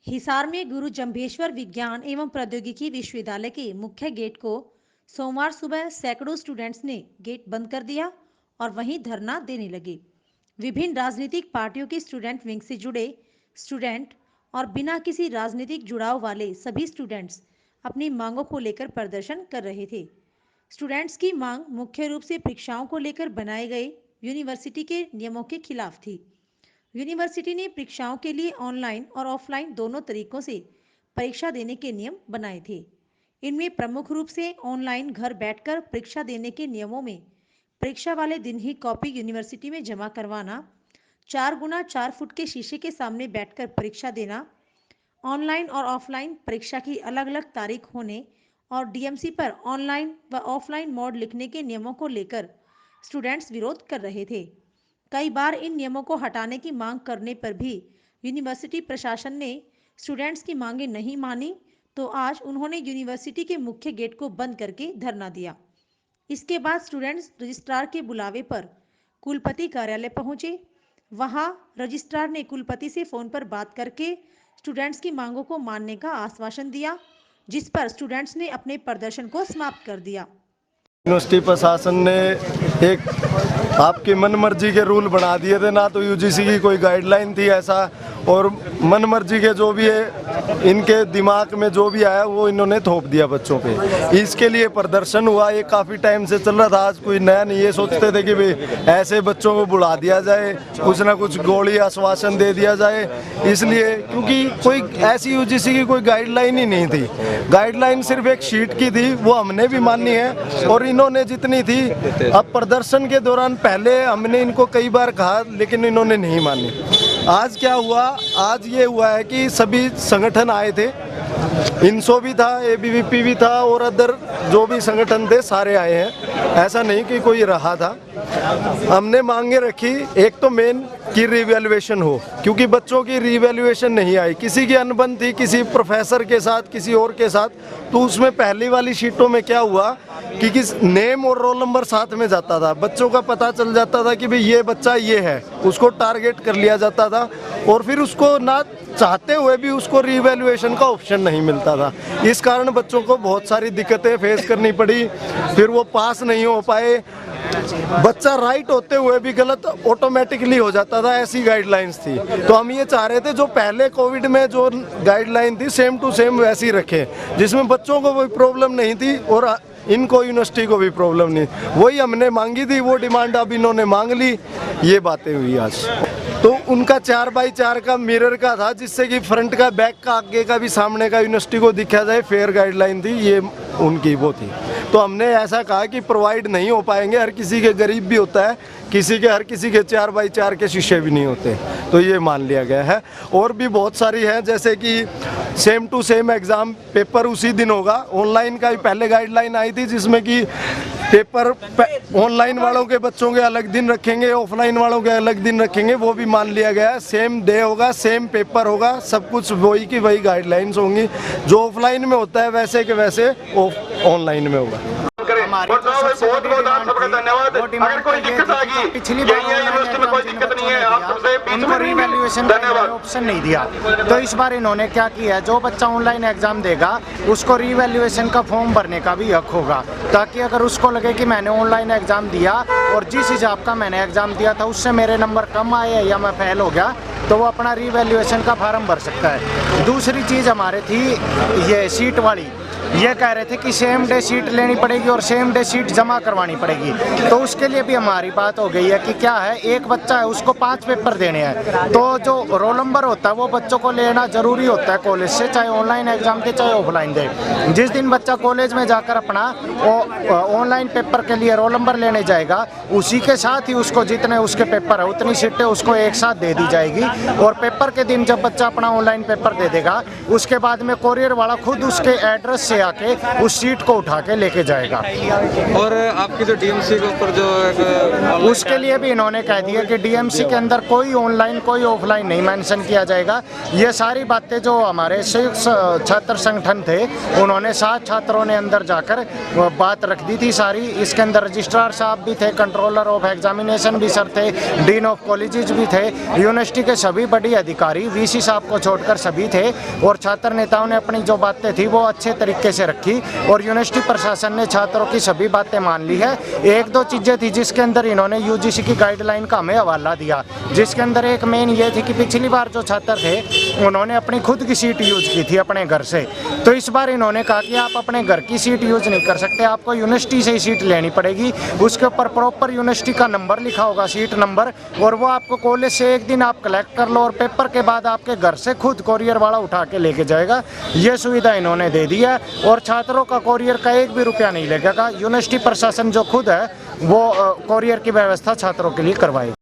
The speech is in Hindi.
हिसार में गुरु जंभेश्वर विज्ञान एवं प्रौद्योगिकी विश्वविद्यालय के मुख्य गेट को सोमवार सुबह सैकड़ों स्टूडेंट्स ने गेट बंद कर दिया और वहीं धरना देने लगे। विभिन्न राजनीतिक पार्टियों के स्टूडेंट विंग से जुड़े स्टूडेंट और बिना किसी राजनीतिक जुड़ाव वाले सभी स्टूडेंट्स अपनी मांगों को लेकर प्रदर्शन कर रहे थे। स्टूडेंट्स की मांग मुख्य रूप से परीक्षाओं को लेकर बनाए गए यूनिवर्सिटी के नियमों के खिलाफ थी। यूनिवर्सिटी ने परीक्षाओं के लिए ऑनलाइन और ऑफलाइन दोनों तरीकों से परीक्षा देने के नियम बनाए थे। इनमें प्रमुख रूप से ऑनलाइन घर बैठकर परीक्षा देने के नियमों में परीक्षा वाले दिन ही कॉपी यूनिवर्सिटी में जमा करवाना, 4 गुना 4 फुट के शीशे के सामने बैठकर परीक्षा देना, ऑनलाइन और ऑफलाइन परीक्षा की अलग अलग तारीख होने और डीएमसी पर ऑनलाइन व ऑफलाइन मोड लिखने के नियमों को लेकर स्टूडेंट्स विरोध कर रहे थे। कई बार इन नियमों को हटाने की मांग करने पर भी यूनिवर्सिटी प्रशासन ने स्टूडेंट्स की मांगें नहीं मानी, तो आज उन्होंने यूनिवर्सिटी के मुख्य गेट को बंद करके धरना दिया। इसके बाद स्टूडेंट्स रजिस्ट्रार के बुलावे पर कुलपति कार्यालय पहुंचे। वहां रजिस्ट्रार ने कुलपति से फोन पर बात करके स्टूडेंट्स की मांगों को मानने का आश्वासन दिया, जिस पर स्टूडेंट्स ने अपने प्रदर्शन को समाप्त कर दिया। यूनिवर्सिटी प्रशासन ने एक आपकी मनमर्जी के रूल बना दिए थे, ना तो यूजीसी की कोई गाइडलाइन थी ऐसा, और मनमर्जी के जो भी है इनके दिमाग में जो भी आया वो इन्होंने थोप दिया बच्चों पे। इसके लिए प्रदर्शन हुआ, ये काफ़ी टाइम से चल रहा था। आज कोई नया नहीं, ये सोचते थे कि भाई ऐसे बच्चों को बुला दिया जाए, कुछ ना कुछ गोली आश्वासन दे दिया जाए, इसलिए क्योंकि कोई ऐसी यूजीसी की कोई गाइडलाइन ही नहीं थी। गाइडलाइन सिर्फ एक शीट की थी, वो हमने भी मानी है और इन्होंने जितनी थी। अब प्रदर्शन के दौरान पहले हमने इनको कई बार कहा लेकिन इन्होंने नहीं मानी। आज क्या हुआ, आज ये हुआ है कि सभी संगठन आए थे, इनसो भी था, एबीवीपी भी था और अदर जो भी संगठन थे सारे आए हैं, ऐसा नहीं कि कोई रहा था। हमने मांगे रखी, एक तो मेन की रिवैल्यूएशन हो, क्योंकि बच्चों की रिवैल्यूएशन नहीं आई। किसी की अनबन थी किसी प्रोफेसर के साथ, किसी और के साथ, तो उसमें पहली वाली शीटों में क्या हुआ कि किस नेम और रोल नंबर साथ में जाता था, बच्चों का पता चल जाता था कि भाई ये बच्चा ये है, उसको टारगेट कर लिया जाता था और फिर उसको ना चाहते हुए भी उसको रिवैल्यूएशन का ऑप्शन नहीं मिलता था। इस कारण बच्चों को बहुत सारी दिक्कतें फेस करनी पड़ी, फिर वो पास नहीं हो पाए। बच्चा राइट होते हुए भी गलत ऑटोमेटिकली हो जाता था, ऐसी गाइडलाइंस थी। तो हम ये चाह रहे थे जो पहले कोविड में जो गाइडलाइन थी सेम टू सेम वैसी रखें, जिसमें बच्चों को कोई प्रॉब्लम नहीं थी और इनको यूनिवर्सिटी को भी प्रॉब्लम नहीं। वही हमने मांगी थी, वो डिमांड अब इन्होंने मांग ली, ये बातें हुई आज। तो उनका 4x4 का मिरर का था, जिससे कि फ्रंट का, बैक का, आगे का भी, सामने का यूनिवर्सिटी को दिखा जाए, फेयर गाइडलाइन थी, ये उनकी वो थी। तो हमने ऐसा कहा कि प्रोवाइड नहीं हो पाएंगे, हर किसी के गरीब भी होता है, हर किसी के 4x4 के शीशे भी नहीं होते, तो ये मान लिया गया है। और भी बहुत सारी हैं, जैसे कि same to same exam paper उसी दिन होगा। ऑनलाइन का भी पहले गाइडलाइन आई थी, जिसमें कि पेपर ऑनलाइन वालों के बच्चों के अलग दिन रखेंगे, ऑफलाइन वालों के अलग दिन रखेंगे, वो भी मान लिया गया है। सेम डे होगा, सेम पेपर होगा, सब कुछ वही की वही गाइडलाइंस होंगी। जो ऑफलाइन में होता है वैसे के वैसे ऑनलाइन में होगा। बहुत धन्यवाद। अगर कोई दिक्कत आ गई, पिछली बार यूनिवर्सिटी में कोई दिक्कत नहीं है, आप सबसे उनको रिवैल्यूएशन का ऑप्शन नहीं दिया, तो इस बार इन्होंने क्या किया, जो बच्चा ऑनलाइन एग्जाम देगा उसको रिवैल्यूएशन का फॉर्म भरने का भी हक होगा, ताकि अगर उसको लगे कि मैंने ऑनलाइन एग्जाम दिया और जिस हिसाब का मैंने एग्जाम दिया था उससे मेरे नंबर कम आए या मैं फेल हो गया, तो वो अपना रिवैल्यूएशन का फॉर्म भर सकता है। दूसरी चीज़ हमारे थी ये सीट वाली, ये कह रहे थे कि सेम डे सीट लेनी पड़ेगी और सेम डे सीट जमा करवानी पड़ेगी, तो उसके लिए भी हमारी बात हो गई है कि क्या है, एक बच्चा है उसको 5 पेपर देने हैं, तो जो रोल नंबर होता है वो बच्चों को लेना जरूरी होता है कॉलेज से, चाहे ऑनलाइन एग्जाम दे चाहे ऑफलाइन दे। जिस दिन बच्चा कॉलेज में जाकर अपना ऑनलाइन पेपर के लिए रोल नंबर लेने जाएगा, उसी के साथ ही उसको जितने उसके पेपर है उतनी सीटें उसको एक साथ दे दी जाएगी, और पेपर के दिन जब बच्चा अपना ऑनलाइन पेपर दे देगा, उसके बाद में कोरियर वाला खुद उसके एड्रेस से आके उस सीट को उठा के लेके जाएगा। और आपकी जो डीएमसी के ऊपर जो उसके लिए भी इन्होंने कह दिया कि डीएमसी के अंदर कोई ऑनलाइन कोई ऑफलाइन नहीं मेंशन किया जाएगा। ये सारी बातें जो हमारे संयुक्त छात्र संगठन थे उन्होंने 7 छात्रों ने अंदर जाकर बात रख दी थी सारी। इसके अंदर रजिस्ट्रार साहब भी थे, कंट्रोलर ऑफ एग्जामिनेशन भी सर थे, डीन ऑफ कॉलेजेस भी थे, यूनिवर्सिटी के सभी बड़ी अधिकारी, वीसी साहब को छोड़कर सभी थे। और छात्र नेताओं ने अपनी जो बातें थी वो अच्छे तरीके से रखी और यूनिवर्सिटी प्रशासन ने छात्रों की सभी बातें मान ली है। 1-2 चीज़ें थी जिसके अंदर इन्होंने यूजीसी की गाइडलाइन का हमें हवाला दिया, जिसके अंदर एक मेन ये थी कि पिछली बार जो छात्र थे उन्होंने अपनी खुद की सीट यूज की थी अपने घर से, तो इस बार इन्होंने कहा कि आप अपने घर की सीट यूज नहीं कर सकते, आपको यूनिवर्सिटी से ही सीट लेनी पड़ेगी। उसके ऊपर प्रॉपर यूनिवर्सिटी का नंबर लिखा होगा, सीट नंबर, और वो आपको कॉलेज से एक दिन आप कलेक्ट कर लो और पेपर के बाद आपके घर से खुद कोरियर वाला उठा के लेके जाएगा। ये सुविधा इन्होंने दे दी है और छात्रों का कोरियर का 1 भी रुपया नहीं लगेगा। यूनिवर्सिटी प्रशासन जो खुद है वो कोरियर की व्यवस्था छात्रों के लिए करवाएगी।